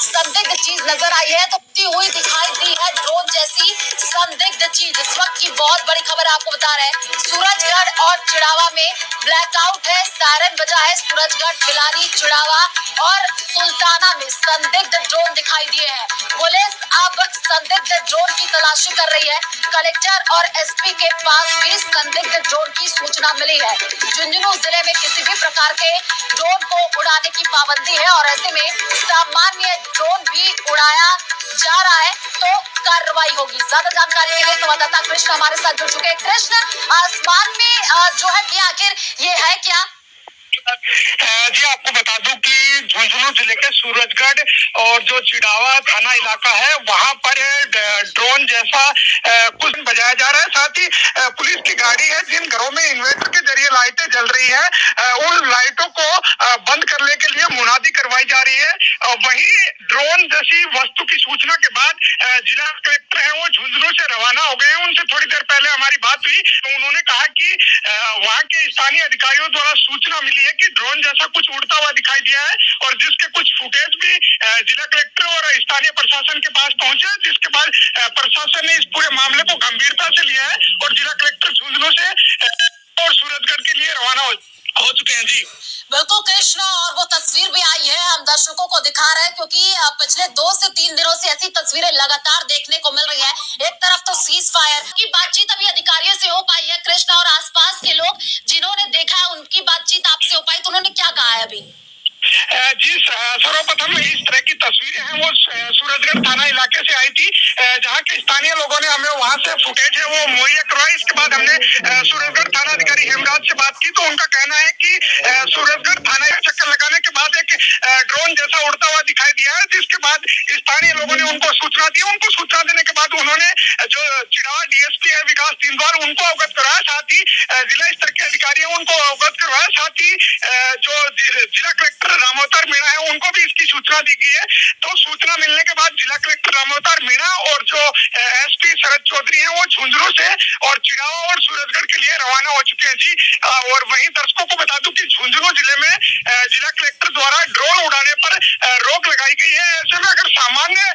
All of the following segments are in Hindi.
संदिग्ध चीज नजर आई है, तपती हुई दिखाई दी है ड्रोन जैसी संदिग्ध चीज। इस वक्त की बहुत बड़ी खबर आपको बता रहे हैं, सूरजगढ़ और चिड़ावा में ब्लैकआउट है, सायरन बजा है। सूरजगढ़, पिलानी, चिड़ावा और सुल्ताना में संदिग्ध ड्रोन दिखाई दिए हैं। पुलिस अब संदिग्ध ड्रोन की तलाशी कर रही है। कलेक्टर और एसपी के पास भी संदिग्ध ड्रोन की सूचना मिली है। झुंझुनू जिले में किसी भी प्रकार के ड्रोन को उड़ाने की पाबंदी है और ऐसे में सामान्य ड्रोन भी उड़ाया जा रहा है तो कार्रवाई होगी। ज्यादा जानकारी के लिए संवाददाता कृष्ण हमारे साथ जुड़ चुके हैं। कृष्ण, आसमान में जो है ये आखिर ये है क्या? जी आपको बता दूं कि झुंझुनू जिले के सूरजगढ़ और जो चिड़ावा थाना इलाका है वहां पर ड्रोन जैसा कुछ बजाया जा रहा है। साथ ही पुलिस की गाड़ी है, जिन घरों में इन्वर्टर के जरिए लाइटें जल रही है उन लाइटों को बंद करने के लिए मुनादी करवाई जा रही है। वहीं ड्रोन जैसी वस्तु की सूचना के बाद जिला कलेक्टर है वो झुंझुनू से रवाना हो गए हैं। उनसे थोड़ी देर पहले हमारी बात हुई तो उन्होंने कहा कि वहां के स्थानीय अधिकारियों द्वारा सूचना मिली है कि ड्रोन जैसा कुछ उड़ता हुआ दिखाई दिया है और जिसके कुछ फुटेज भी जिला कलेक्टर और स्थानीय प्रशासन के पास पहुंचे, जिसके बाद प्रशासन ने इस पूरे मामले को गंभीरता से लिया है और जिला कलेक्टर झुंझुनू से और सूरजगढ़ के लिए रवाना हो चुके हैं। जी बिल्कुल कृष्ण, और वो तस्वीर भी आई है, हम दर्शकों को दिखा रहे हैं क्योंकि पिछले 2 से 3 दिनों से ऐसी तस्वीरें लगातार देखने को मिल रही है। एक तरफ तो सीज फायर की बातचीत अभी अधिकारियों से हो पाई है कृष्ण, और आसपास के लोग जिन्होंने देखा है उनकी बातचीत आपसे हो पाई तो उन्होंने क्या कहा है अभी? जी सर्वप्रथम इस तरह की तस्वीरें हैं वो सूरजगढ़ थाना इलाके से आई थी, जहां के स्थानीय लोगों ने हमें वहां से फुटेज है वो मुहैया करवाई। इसके बाद हमने सूरजगढ़ थाना अधिकारी हेमराज से बात की तो उनका कहना है कि सूरजगढ़ थाना का चक्कर लगाने के बाद एक ड्रोन जैसा उड़ता हुआ दिखाई दिया है, जिसके बाद स्थानीय लोगों ने उनको सूचना दी। उनको सूचना देने के बाद उन्होंने जो चिड़ावा डीएसपी है विकास तीनद्वार उनको अवगत कराया, साथ ही जिला स्तर के अधिकारी है उनको अवगत करवाया, साथ ही जो जिला कलेक्टर रामोतर मीणा है उनको भी इसकी सूचना दी गई है। तो सूचना मिलने के बाद जिला कलेक्टर रामोतर मीणा और जो एसपी शरद चौधरी हैं वो झुंझुनू से और चिड़ावा और सूरजगढ़ के लिए रवाना हो चुके हैं। जी और वहीं दर्शकों को बता दूं कि झुंझुनू जिले में जिला कलेक्टर द्वारा ड्रोन उड़ाने पर रोक लगाई गई है। ऐसे में अगर सामान्य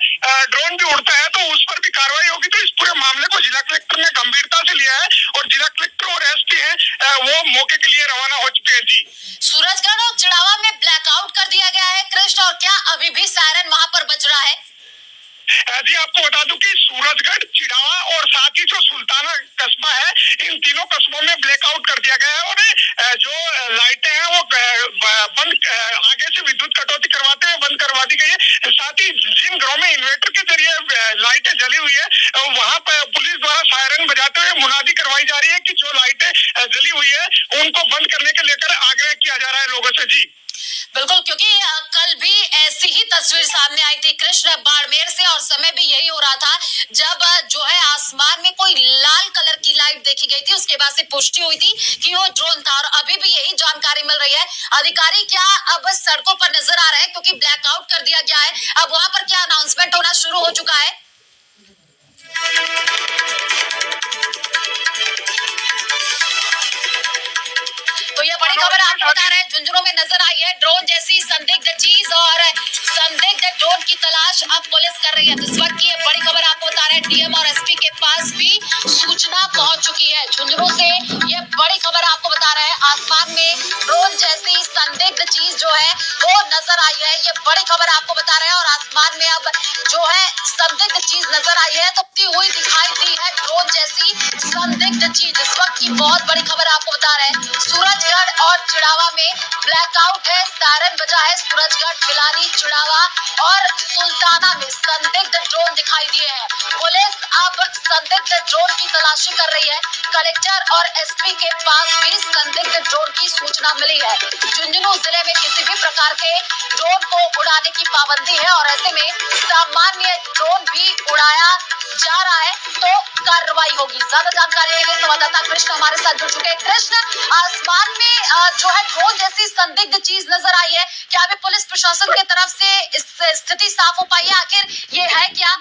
ड्रोन भी उड़ता है तो उस पर भी कार्रवाई होगी। तो इस पूरे मामले को जिला कलेक्टर ने गंभीरता से लिया है और जिला कलेक्टर और एसपी है वो मौके के लिए रवाना हो चुके हैं। जी सूरजगढ़ और चिड़ावा में ब्लैकआउट कर दिया गया है कृष्ण, और क्या अभी भी सायरन वहां पर बज रहा है? जी आपको बता दूं कि सूरजगढ़, चिड़ावा और साथ ही जो सुल्ताना कस्बा है इन तीनों कस्बों में ब्लैकआउट कर दिया गया है और जो लाइटें हैं वो बंद आगे से विद्युत कटौती करवाते हुए बंद करवा दी गई है। साथ ही जिन घरों में इन्वर्टर के जरिए लाइटें जली हुई है वहां पर पुलिस द्वारा सायरन बजाते हुए मुनादी करवाई जा रही है कि जो लाइटें जली हुई है उनको बंद करने के लेकर आग्रह किया जा रहा है लोगों से। जी बिल्कुल, क्योंकि कल भी ऐसी ही तस्वीर सामने आई थी कृष्ण बाड़मेर से, और समय भी यही हो रहा था जब जो है आसमान में कोई लाल कलर की लाइट देखी गई थी। उसके बाद से पुष्टि हुई थी कि वो ड्रोन था और अभी भी यही जानकारी मिल रही है। अधिकारी क्या अब सड़कों पर नजर आ रहे हैं क्योंकि ब्लैकआउट कर दिया गया है? अब वहां पर क्या अनाउंसमेंट होना शुरू हो चुका है? तो ये बड़ी खबर आपको बता रहे हैं, झुंझुनू में नजर आई है ड्रोन जैसी संदिग्ध चीज, और संदिग्ध ड्रोन की तलाश अब पुलिस कर रही है। इस वक्त की ये बड़ी खबर आपको बता रहे हैं, डीएम और एसपी के पास भी सूचना पहुंच चुकी है। झुंझुनू से ये बड़ी खबर आपको बता रहे हैं, आसमान में ड्रोन जैसी संदिग्ध चीज जो है वो नजर आई है। ये बड़ी खबर आपको बता रहे हैं और आसमान में अब जो है संदिग्ध चीज नजर आई है, तपती हुई दिखाई दी है ड्रोन जैसी संदिग्ध चीज। इस वक्त की बहुत बड़ी खबर आपको बता रहे हैं, सूरजगढ़ और चिड़ावा में ब्लैकआउट है, सायरन बजा है। सूरजगढ़, पिलानी, चिड़ावा और सुल्ताना में संदिग्ध ड्रोन दिखाई दिए हैं। पुलिस अब संदिग्ध ड्रोन की तलाशी कर रही है। कलेक्टर और एसपी के पास भी संदिग्ध ड्रोन की सूचना मिली है। झुंझुनू जिले में किसी भी प्रकार के ड्रोन को उड़ाने की पाबंदी है और ऐसे में सामान्य ड्रोन भी उड़ाया जा रहा है तो कार्रवाई होगी। ज्यादा जानकारी के लिए संवाददाता कृष्ण हमारे साथ जुड़ चुके हैं। कृष्ण, आसमान में जो है ड्रोन जैसी संदिग्ध चीज नजर आई है, क्या अभी पुलिस प्रशासन की तरफ से इस स्थिति साफ हो पाई है? आखिर ये है क्या?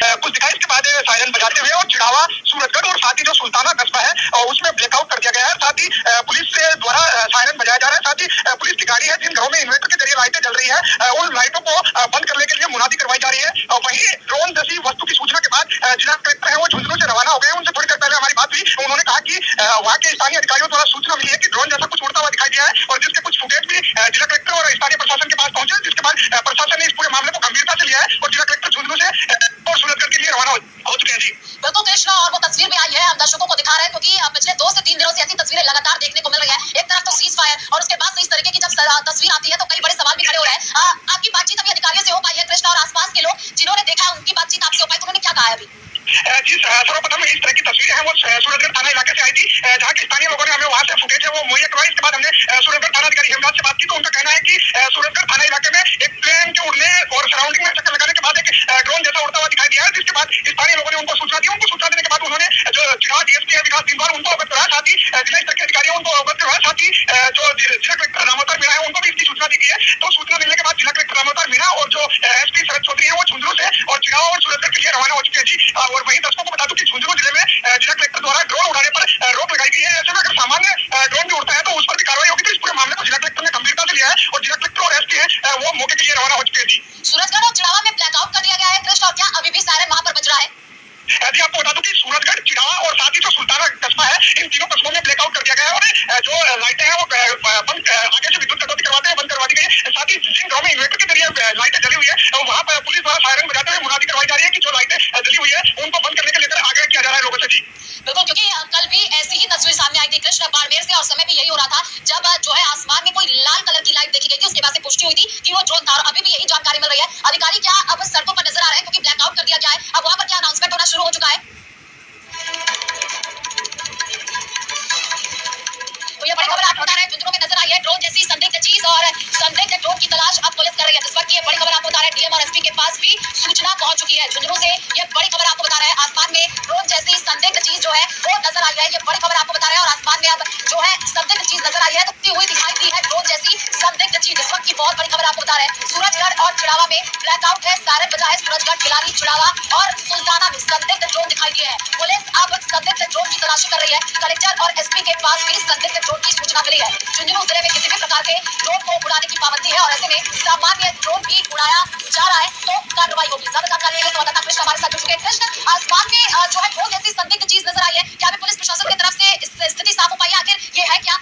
कुछ दिखाई इसके बाद सायरन बजाते हुए और चिड़ावा, सूरजगढ़ और साथ ही जो सुल्ताना कस्बा है उसमें ब्लैकआउट कर दिया गया है। साथ ही पुलिस द्वारा सायरन बजाया जा रहा है। साथ ही पुलिस की गाड़ी है, जिन घरों में इन्वर्टर के जरिए लाइटें जल रही है उन लाइटों को बंद करने के लिए मुनादी करवाई जा रही है। वहीं ड्रोन जैसी वस्तु की सूचना के बाद जिला कलेक्टर है वो झुंझुनू से रवाना हो गए। उनसे थोड़ी देर पहले हमारी बात हुई, उन्होंने कहा कि वहाँ के स्थानीय अधिकारियों द्वारा सूचना मिली है कि ड्रोन जैसा कुछ उड़ता हुआ दिखाई दिया है और जिसके कुछ फुटेज भी जिला कलेक्टर और स्थानीय प्रशासन के पास पहुंचे, जिसके बाद प्रशासन ने इस पूरे मामले को गंभीरता से लिया है और जिला कलेक्टर झुंझुनू से और सूरजगढ़ के लिए रवाना हो चुके हैं। जी बिल्कुल कृष्णा, और वो तस्वीर भी आई है, हम दर्शकों को दिखा रहे हैं क्योंकि पिछले 2 से 3 दिनों से ऐसी तस्वीरें लगातार देखने को मिल रही है। एक तरफ तो सीज फायर और उसके बाद से इस तरीके की जब तस्वीर आती है तो कई बड़े सवाल भी खड़े हो रहे हैं। आपकी बातचीत अभी अधिकारियों से हो पाई है कृष्णा, और आसपास के लोग जिन्होंने देखा है उनकी बातचीत आपसे हो पाई तो उन्होंने क्या कहा है अभी? जी सर्वप्रथम इस तरह की तस्वीरें हैं वो सूरजगढ़ थाना इलाके से आई थी, जहाँ के स्थानीय लोगों ने हमें वहाँ से फुटेज है वो मुहैया करवाई। इसके बाद हमने सूरजगढ़ थाना अधिकारी हेमराज से बात की तो उनका कहना है कि सूरजगढ़ थाना इलाके में एक प्लेन के उड़ने और सराउंडिंग में चक्कर लगाने के बाद एक ड्रोन जैसा उड़ता हुआ दिखाई दिया है, जिसके बाद स्थानीय लोगों ने उनको सूचना दी। उनको सूचना देने के बाद उन्होंने जो चिराग डीएसपी है विकास दिनवार उनको अवगत कराया, साथ ही जिला स्तर के अधिकारियों उनको अवगत करवाया, साथ ही जो जिला कलेक्टर रामोतर मीणा है उनको भी इसकी सूचना दी गई है। तो सूचना मिलने के बाद जिला कलेक्टर रामोतर मीणा और जो एसपी शरद चौधरी है वो झुंझुनू से और चिड़ावा और सूरजगढ़ के लिए रवाना हो चुके हैं। जी और वहीं दर्शकों को बता दूं कि झुंझुनू जिले में जिला कलेक्टर द्वारा ड्रोन उड़ाने पर रोक लगाई गई है। ऐसे में अगर सामान्य ड्रोन भी उड़ता है तो उस पर भी कार्रवाई होगी। तो इस पूरे मामले को जिला कलेक्टर ने गंभीरता से लिया है और जिला कलेक्टर और एसपी है वो मौके के लिए रवाना हो चुके हैं। जी सूरजगढ़ और चिड़ावा में ब्लैकआउट कर दिया गया है कृष्ण, और क्या अभी भी सायरन वहां पर बज रहा है? जी आपको बता दूं कि सूरजगढ़, चिड़ावा और साथ ही जो सुल्ताना कस्बा है इन तीनों कस्बों में ब्लैकआउट कर दिया गया है और जो लाइटें हैं वो बंद आगे से विद्युत कटौती करवाते हैं बंद करवा दी गई है। साथ ही जिन गाँव में इन्वर्टर के जरिए लाइटें जली हुई है वहाँ पर पुलिस द्वारा सायरन बजाते हुए मुनादी करवाई जा रही है कि जो लाइटें जली हुई है उनको बंद करने के लेकर आग्रह किया जा रहा है लोगों से। जी बिल्कुल, क्योंकि कल भी ऐसी ही तस्वीर सामने आई थी कृष्ण बाड़मेर से, और समय भी यही हो रहा था जब जो है आसमान में कोई लाल कलर की लाइट देखी गई थी। उसके बाद से पुष्टि हुई थी कि वो ड्रोन था और अभी भी यही जानकारी मिल रही है। अधिकारी क्या अब सड़कों पर नजर आ रहे हैं क्योंकि ब्लैकआउट कर दिया गया है? अब वहां पर क्या अनाउंसमेंट होना शुरू हो चुका है? तो ये बड़ी खबर आपको बता रहे हैं, झुंझुनू में नजर आई है ड्रोन जैसी संदिग्ध चीज, और संदिग्ध ड्रोन की तलाश अब पुलिस कर रही है। इस वक्त ये बड़ी खबर आपको बता रहे हैं डीएम और एसपी के पास भी सूचना पहुंच चुकी है। झुंझुनू से ये बड़ी खबर आपको बता रहे हैं, आसमान में ड्रोन जैसी संदिग्ध चीज जो है वो नजर आई है। ये बड़ी खबर आपको बता रहे हैं और आसमान में अब जो है संदिग्ध चीज नजर आई है, उगती हुई दिखाई दी है ड्रोन जैसी संदिग्ध चीज। इस वक्त की बहुत बड़ी खबर आपको बता रहे हैं, सूरजगढ़ और चिड़ावा में ब्लैकआउट है, सायरन बजा है। सूरजगढ़, खिलारी, चिड़ावा और सुल्ताना में संदिग्ध ड्रोन दिखाई दिए हैं। पुलिस अब संदिग्ध ड्रोन की तलाशी कर रही है। कलेक्टर और एसपी के पास भी संदिग्ध ड्रोन की सूचना मिली है। झुंझुनू जिले में किसी भी प्रकार के ड्रोन को उड़ाने की पाबंदी है और ऐसे में सामान्य ड्रोन भी उड़ाया जा रहा है तो कार्रवाई होगी। ज्यादा जानकारी के लिए संवाददाता कृष्ण हमारे साथ जुड़ चुके हैं। कृष्ण, आसमान में जो है ड्रोन जैसी संदिग्ध चीज नजर आई है, क्या अभी पुलिस प्रशासन की तरफ से स्थिति साफ हो पाई है? आखिर ये है क्या?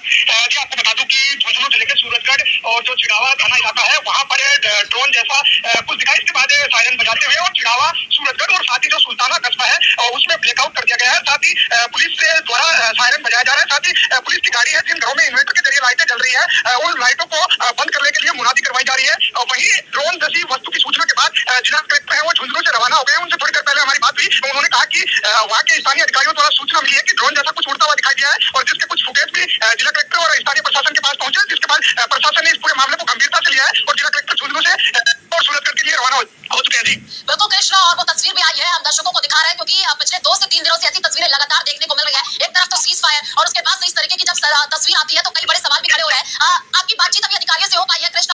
जी आपको बता दूं कि झुंझुनू जिले के सूरजगढ़ और जो चिड़ावा थाना इलाका है वहाँ पर ड्रोन जैसा कुछ दिखाई, इसके बाद सायरन बजाते हुए और चिड़ावा, सूरजगढ़ और साथ ही जो सुल्ताना कस्बा है उसमें ब्लैकआउट कर दिया गया है। साथ ही पुलिस द्वारा सायरन बजाया जा रहा है। साथ ही पुलिस की गाड़ी है, जिन घरों में इन्वर्टर के जरिए लाइटें जल रही है उन लाइटों को बंद करने के लिए मुनादी करवाई जा रही है। और वहीं ड्रोन जैसी वस्तु की सूचना के बाद जिला कलेक्टर है वो झुंझुनू से रवाना हो गए। उनसे थोड़ी देर पहले हमारी बात हुई, उन्होंने कहा कि वहाँ के स्थानीय अधिकारियों द्वारा सूचना मिली है कि ड्रोन जैसा कुछ उड़ता हुआ दिखाई दिया है और जिसके कुछ फुटेज भी जिला कलेक्टर और स्थानीय प्रशासन के पास पहुंचे, जिसके बाद प्रशासन ने इस पूरे मामले को गंभीरता से लिया है और जिला कलेक्टर झुंझुनू से और सूरजगढ़ के लिए रवाना हो चुके हैं। जी बिल्कुल कृष्णा, और वो तस्वीर भी आई है, हम दर्शकों को दिखा रहे हैं क्योंकि पिछले 2 से 3 दिनों से ऐसी तस्वीरें लगातार देखने को मिल रही है। एक तरफ तो सीज फायर और उसके बाद से इस तरीके की जब तस्वीर आती है तो कई बड़े सवाल भी खड़े हो रहे हैं। आपकी बातचीत अभी अधिकारियों से हो पाई है कृष्णा?